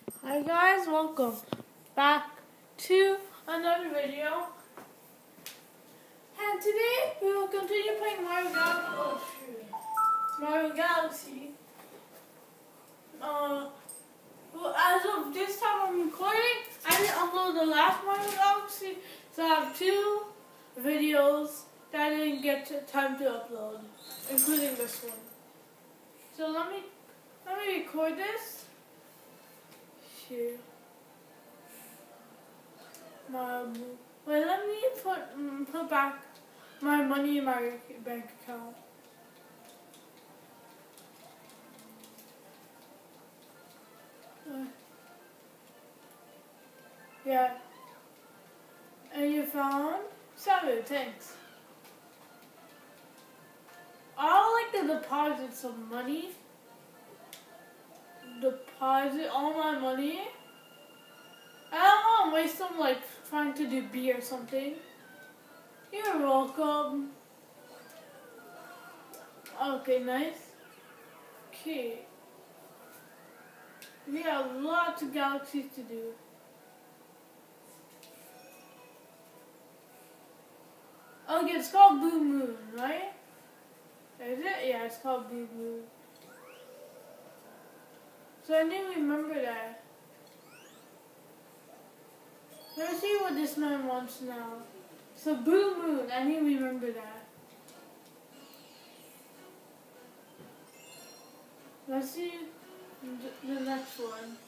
Hi guys, welcome back to another video. And today we will continue playing Mario Galaxy. Well, as of this time I'm recording, I didn't upload the last Mario Galaxy, so I have two videos that I didn't get time to upload, including this one. So let me record this. Here. Wait, let me put back my money in my bank account. Yeah. And you found 7, thanks. I like to deposit some money. Deposit all my money. I don't want to waste them like trying to do B or something. You're welcome. Okay, nice. Okay. We have lots of galaxies to do. Okay, it's called Blue Moon, right? Is it? Yeah, it's called Blue Moon. So I didn't remember that. Let's see what this man wants now. So Blue Moon, I didn't remember that. Let's see the next one.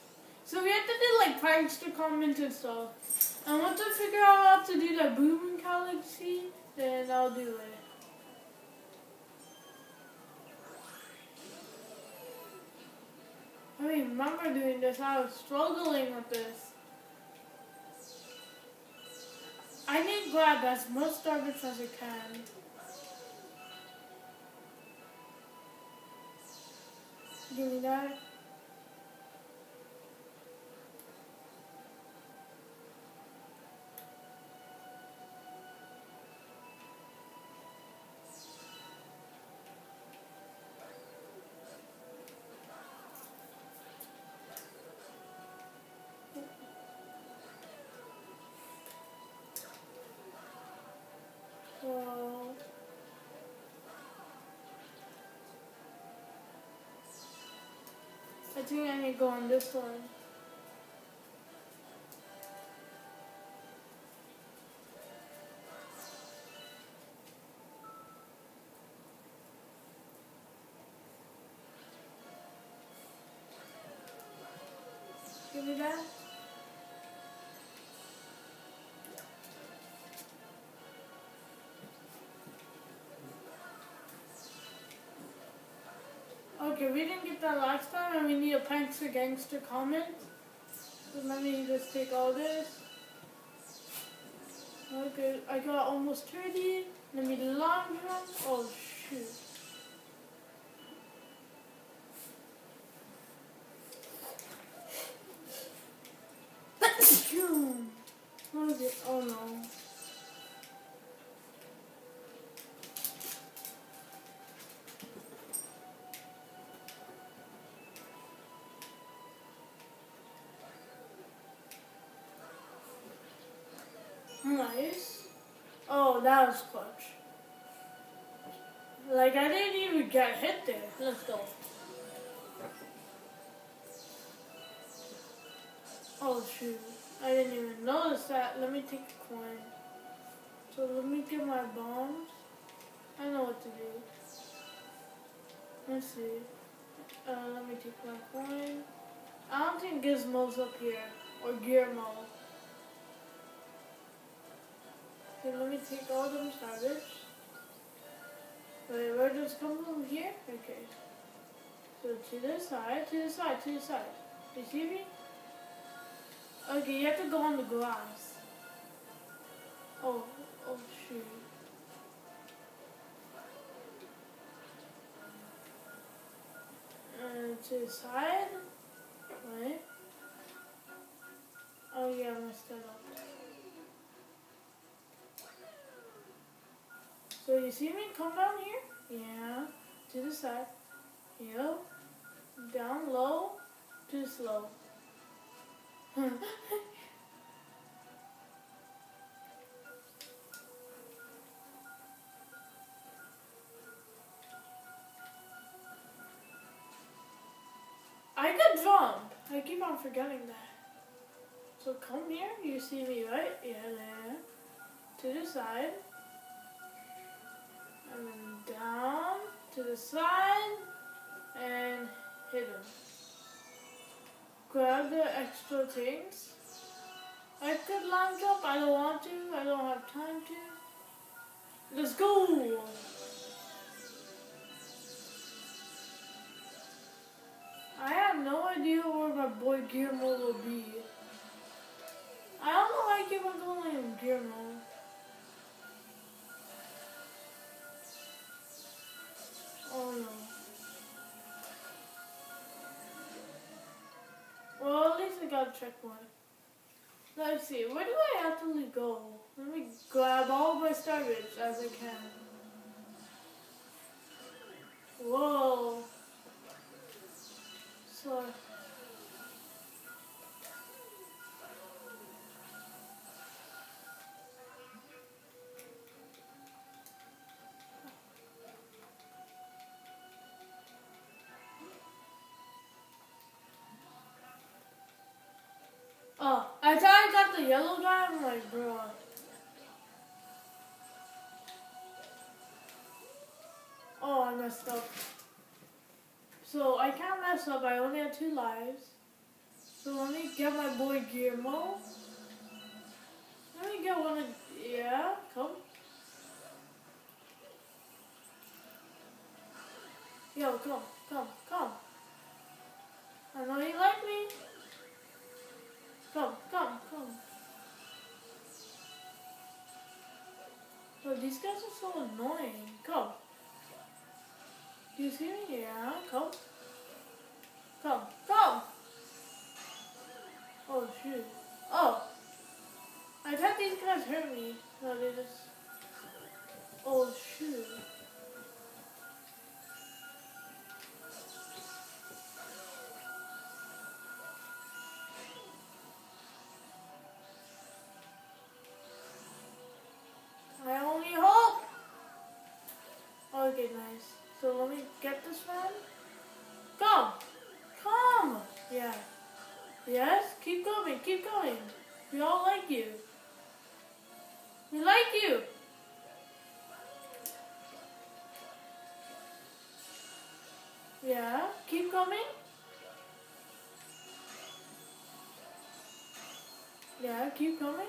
So we have to do like pranks to comment and stuff. And once I figure out how to do the Blue Moon Galaxy, then I'll do it. I remember doing this. I was struggling with this. I need to grab as much garbage as I can. Give me that. Well, I think I need to go on this one. Give me that. Okay, we didn't get that last time, and we need a Pranks or Gangster comment. So let me just take all this. Okay, I got almost 30. Let me long jump. Oh shoot. What is it? Oh no. Nice. Oh, that was clutch. Like, I didn't even get hit there. Let's go. Oh, shoot. I didn't even notice that. Let me take the coin. So let me get my bombs. I know what to do. Let's see. Let me take my coin. I don't think Gizmo's up here. Or Gearmo. Okay, let me take all them garbage. Wait, where does it come from? Here? Okay. So to the side, to the side, to the side. You see me? Okay, you have to go on the glass. Oh shoot. To the side. Wait. Oh yeah, I messed that up. So you see me come down here? Yeah. To the side. Yep. Down low. Too slow. I could drum. I keep on forgetting that. So come here. You see me, right? Yeah, there. To the side. And then down to the side. And hit him. Grab the extra things. I could line jump. I don't want to. I don't have time to. Let's go. I have no idea where my boy Guillermo will be. I don't know why I keep on calling him Guillermo. Oh no. Well, at least I got a checkpoint. Let's see, where do I actually go? Let me grab all my star bits as I can. Whoa. So. Oh, I thought I got the yellow guy. I'm like, bro. Oh, I messed up. So I can't mess up. I only have 2 lives. So let me get my boy Guillermo. Let me get one of. Yeah, come. Yo, come. I know you like me. Come. Oh, these guys are so annoying. Come. Do you see me? Yeah, come. Oh, shoot. Oh. I thought these guys hurt me. No, they just... Oh, shoot. I only hope. Okay, nice. So let me get this man. Come. Yeah. Yes, keep going. We all like you. We like you. Yeah, keep coming. Yeah, keep coming.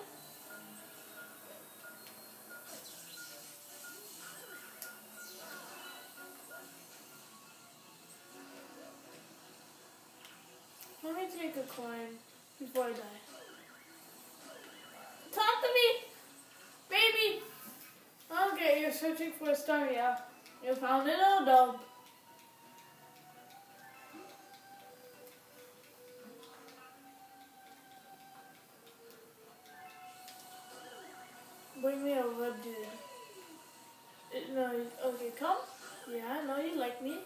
Let me take a coin before I die. Talk to me, baby. Okay, you're searching for a star, yeah. You found it, oh dog. Bring me a red dude. No, okay, come. Yeah, I know you like me.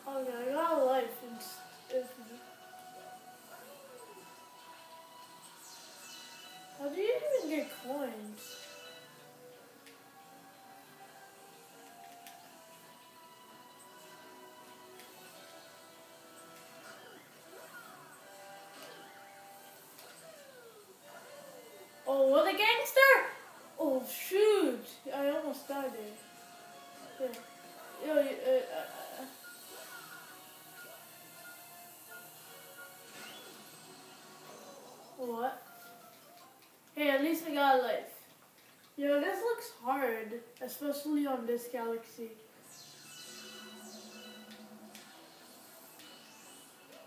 Okay, I got a life. How do you even get coins? Oh, what a gangster! Oh, shoot! I almost died there. Yeah. What? Hey, at least I got a life. Yo, this looks hard, especially on this galaxy.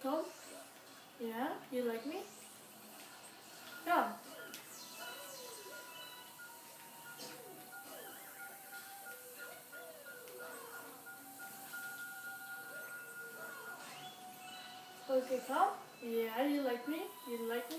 Come? Yeah? You like me? Come. Okay, come. Yeah, you like me? You like me?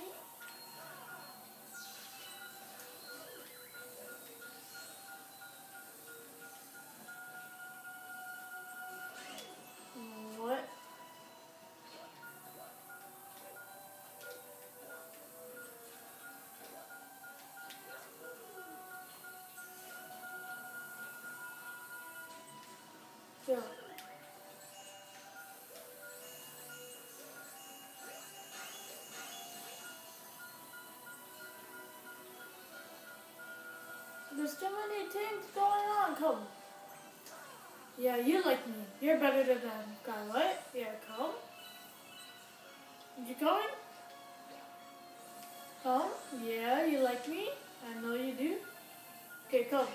There's too many things going on. Come. Yeah, you like me. You're better than that guy, right? Yeah, come. You coming? Come. Yeah, you like me? I know you do. Okay, come.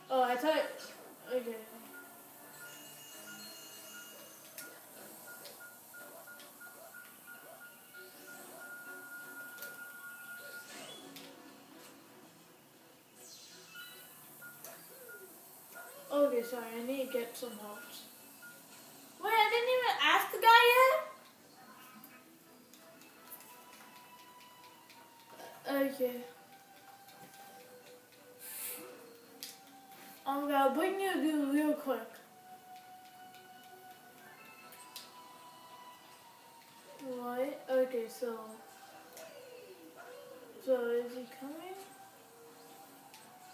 Oh, I thought... Okay. Okay, sorry, I need to get some help. Wait, I didn't even ask the guy yet? Okay. I'm gonna bring you to do real quick. Right, okay, so is he coming?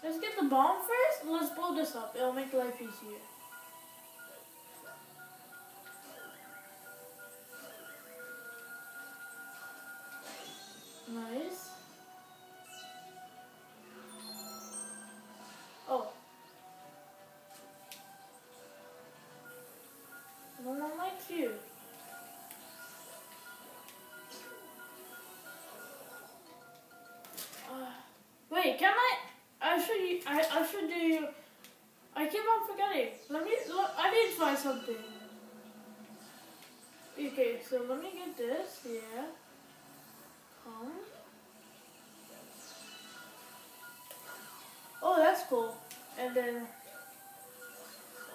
Let's get the bomb first, and let's blow this up. It'll make life easier. Nice. Oh. No one likes you. Wait, can I should do... I keep on forgetting. I need to try something. Okay, so let me get this, yeah. Come. Oh, that's cool. And then...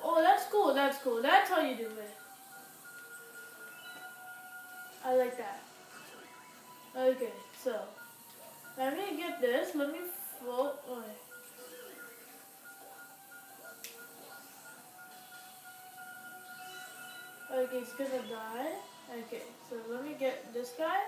Oh, that's cool, that's cool. That's how you do it. I like that. Okay, so... Let me get this. Let me float. Oh. Okay, he's gonna die. Okay, so let me get this guy.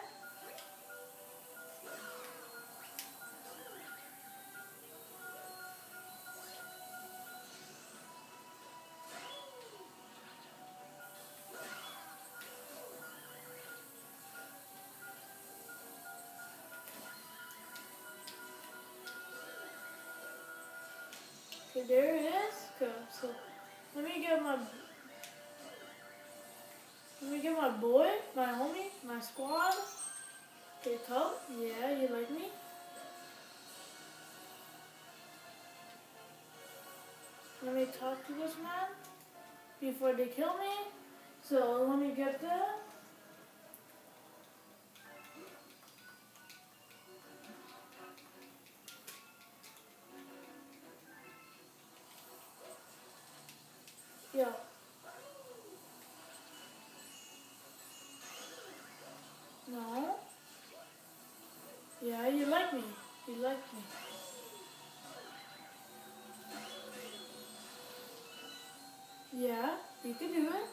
Okay, there it is. Okay, so let me get my boy, my homie, my squad. Okay, come. Yeah, you like me? Let me talk to this man before they kill me. So let me get that. Yeah. No. Yeah, you like me. You like me. Yeah, you can do it.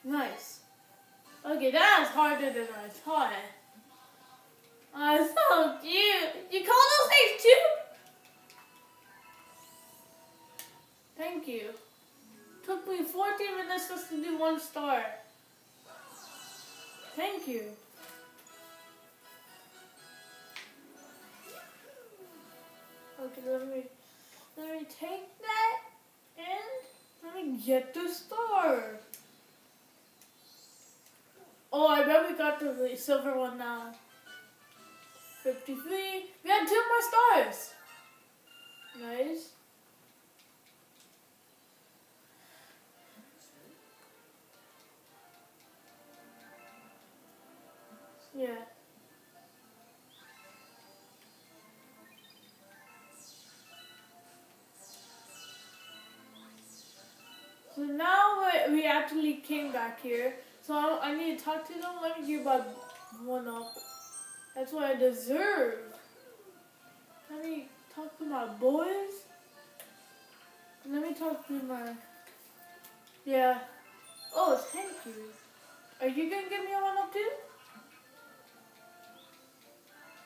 Nice. Okay, that is harder than I thought. Oh, so cute. You call those things too? Thank you. Took me 14 minutes just to do 1 star. Thank you. Okay, let me take that and let me get the star. Oh, I bet we got the silver one now. 53. We had 2 more stars. Nice. Yeah. So now we actually came back here. So I need to talk to them. Let me give my 1 up. That's what I deserve. Let me talk to my boys. Let me talk to my... Yeah. Oh, thank you. Are you gonna give me a 1 up too?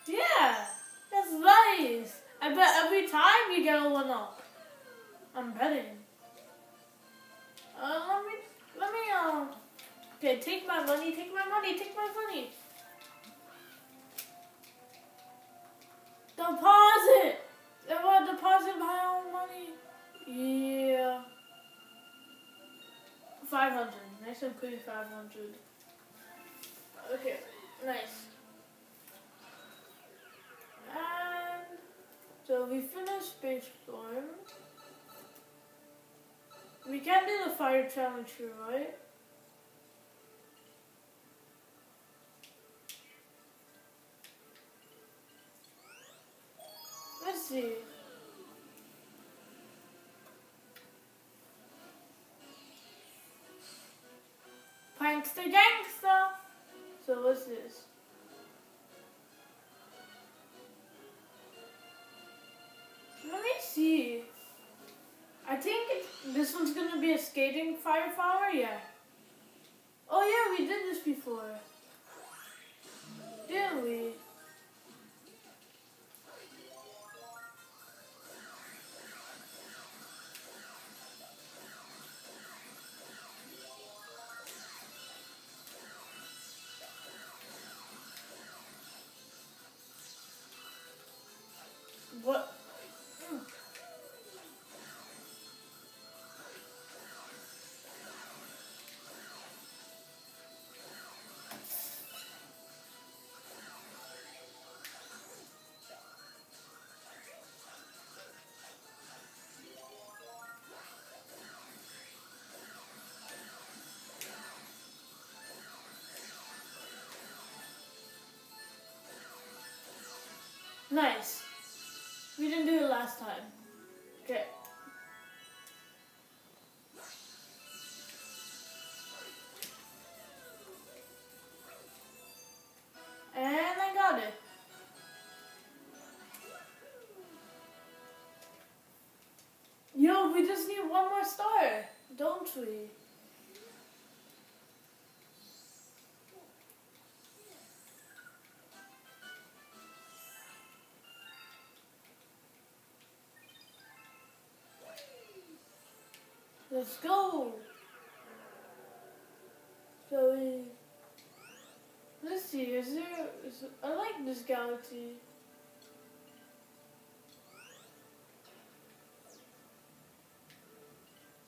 Yeah. That's nice. I bet every time you get a 1 up. I'm betting. Let me Okay, take my money, take my money, take my money. Deposit! I want to deposit my own money. Yeah. 500. Nice and clean 500. Okay, nice. And so we finished Space Storm. We can do the fire challenge here, right? Let's see. Prankster Gangster! So what's this? Let me see. I think this one's gonna be a skating fire flower, yeah. Oh yeah, we did this before. Didn't we? What? Nice. We didn't do it last time. Okay. And I got it. Yo, we just need one more star, don't we? Let's go. So let's see, I like this galaxy.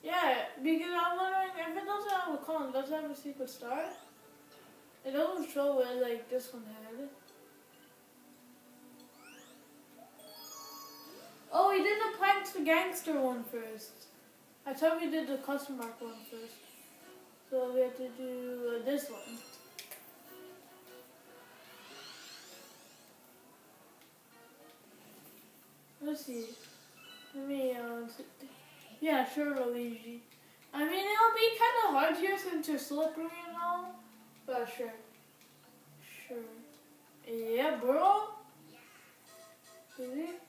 Yeah, because I'm wondering if it doesn't have a clone, does it have a secret star? It doesn't show it like this one had. Oh, we did the Prankster Gangster one first. I thought we did the custom mark one first. So we have to do this one. Let's see. Let me, yeah, sure, Luigi. I mean, it'll be kind of hard here since you're slippery and all. But sure. Sure. Yeah, bro. Really?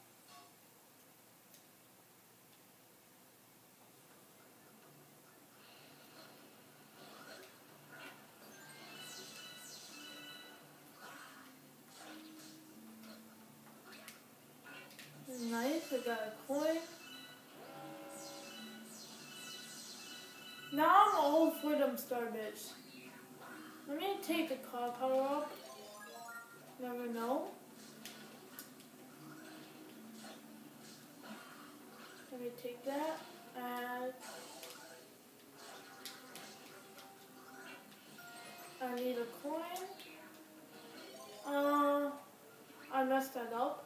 Nice, I got a coin. Now I'm all for them star bits. Let me take a car power up. Never know. Let me take that and I need a coin. I messed that up.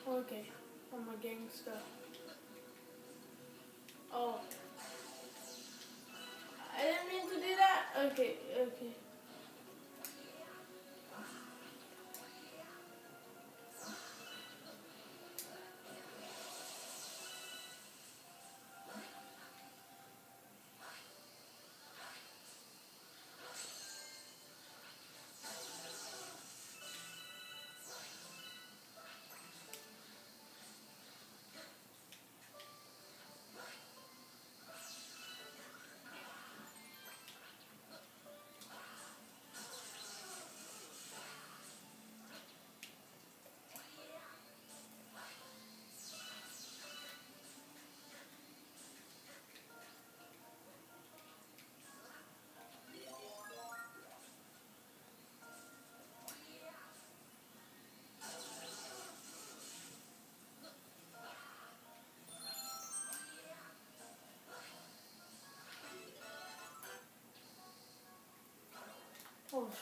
Okay, I'm a gangster. Oh. I didn't mean to do that. Okay, okay.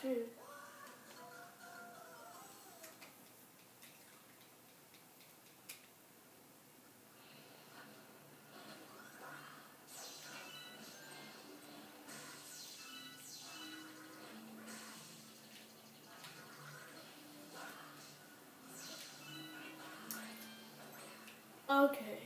shoot. Okay.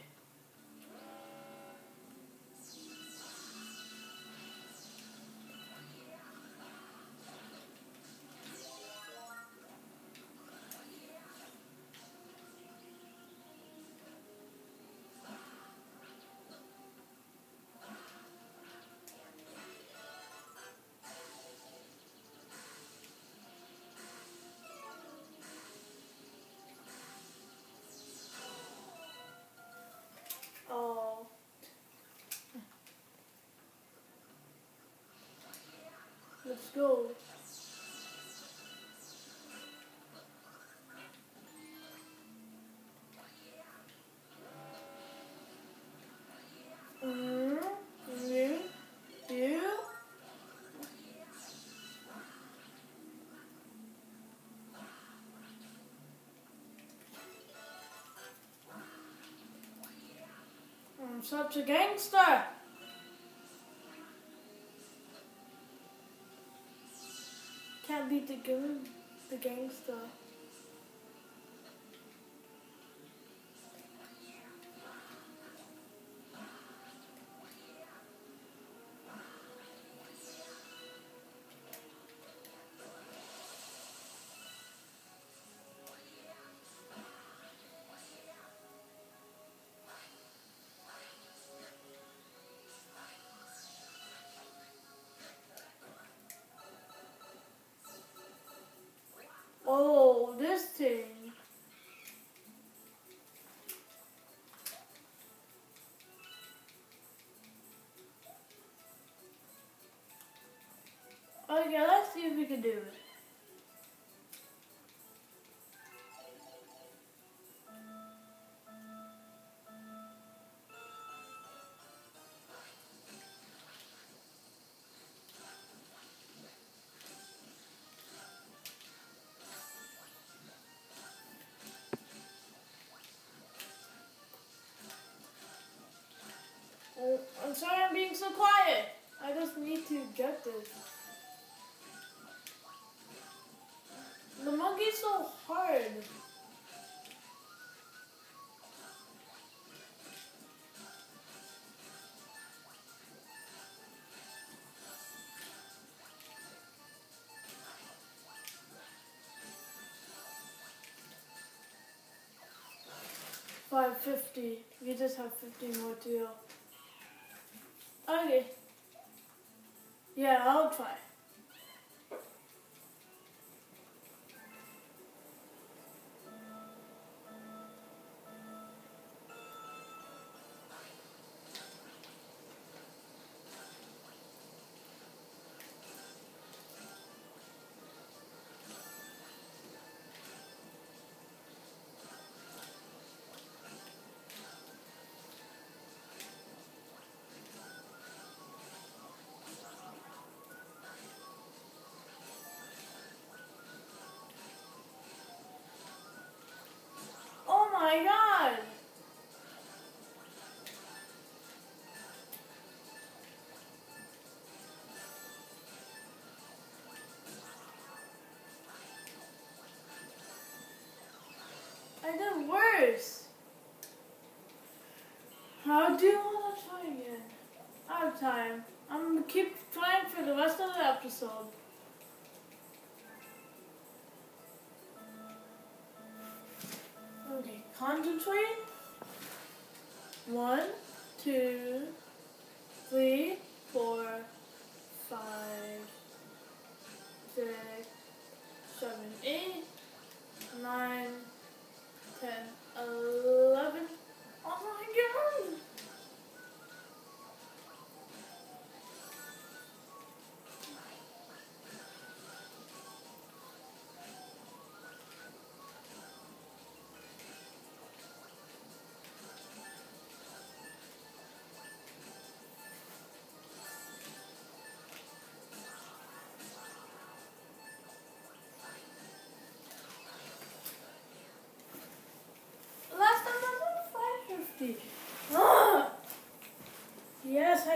Oh. Let's go. You. I'm such a gangster. Can't beat the gangster. Oh, this thing. Okay, let's see if we can do it. Oh, I'm sorry I'm being so quiet. I just need to get this. The monkey's so hard. $5.50. We just have 50 more to go. Okay. Yeah, I'll try. Oh my god! I did worse. How do you want to try again? Out of time. I'm gonna keep trying for the rest of the episode. Okay, concentrate. 1, 2, 3, 4, 5, 6, 7, 8, 9, 10, 11. Oh my god!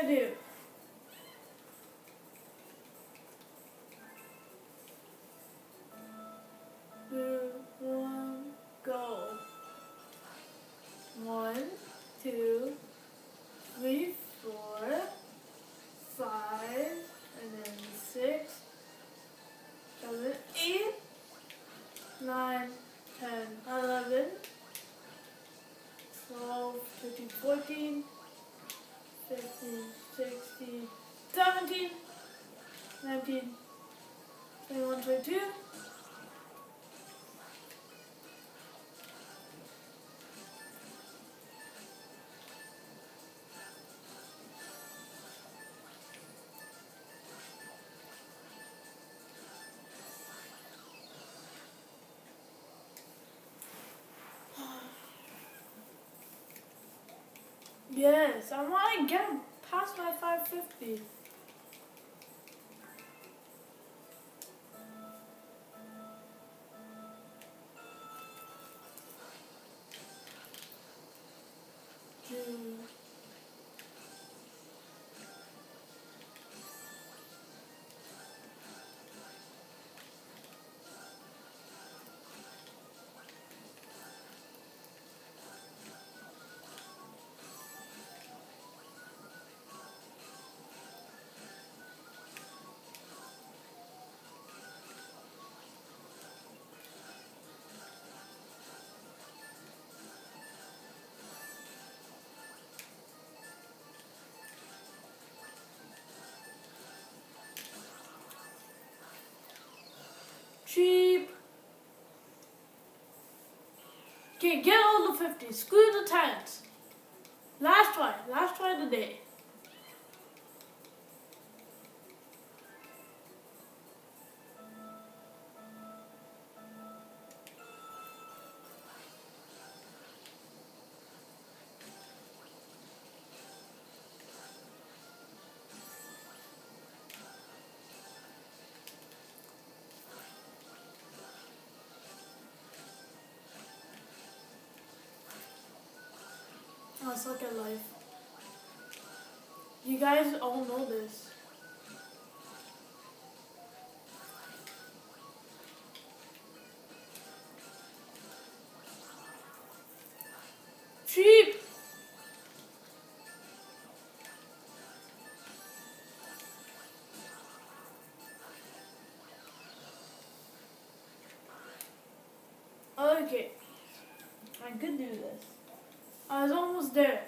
do. 2, 1, go. 1, 2, 3, 4, 5, and then 6, 7, 8, 9, 10, 11, 12, 13, 14, 15, 16, 17, 19, 21, 22. Yes, I want to get past my 550. Cheap. Okay, get all the 50s. Screw the 10s. Last try of the day. I suck at life. You guys all know this. Cheap. Okay. I could do this. I was almost there.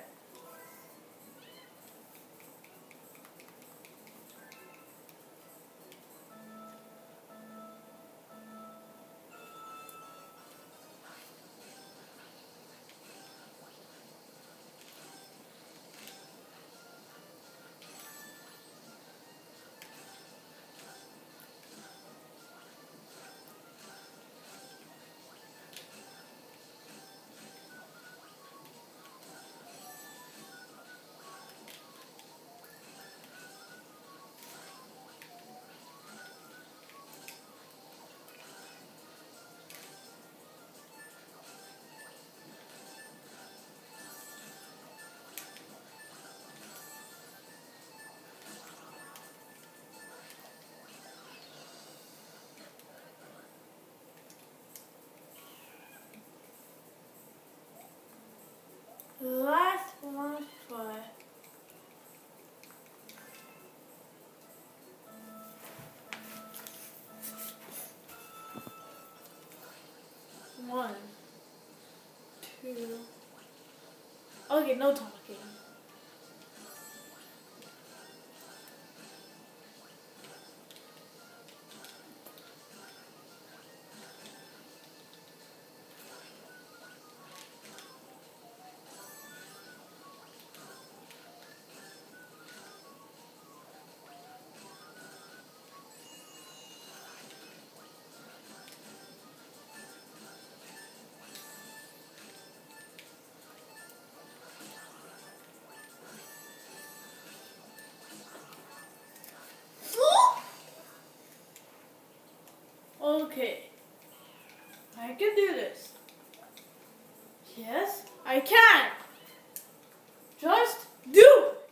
Last one try. One, two. Okay, no talking. Okay, I can do this. Yes, I can. Just do it.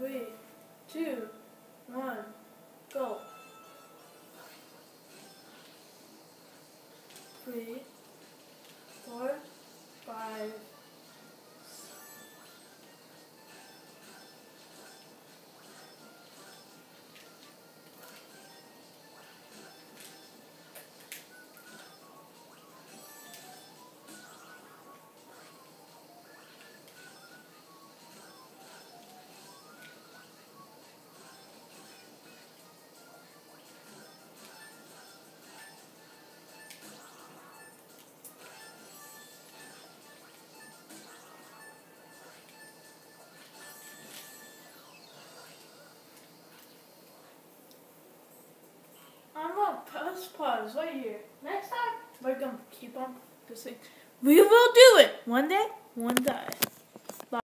3, 2, 1, go. 3, 4, 5. I'm gonna pause right here. Next time, we're gonna keep on practicing. We will do it one day, one time.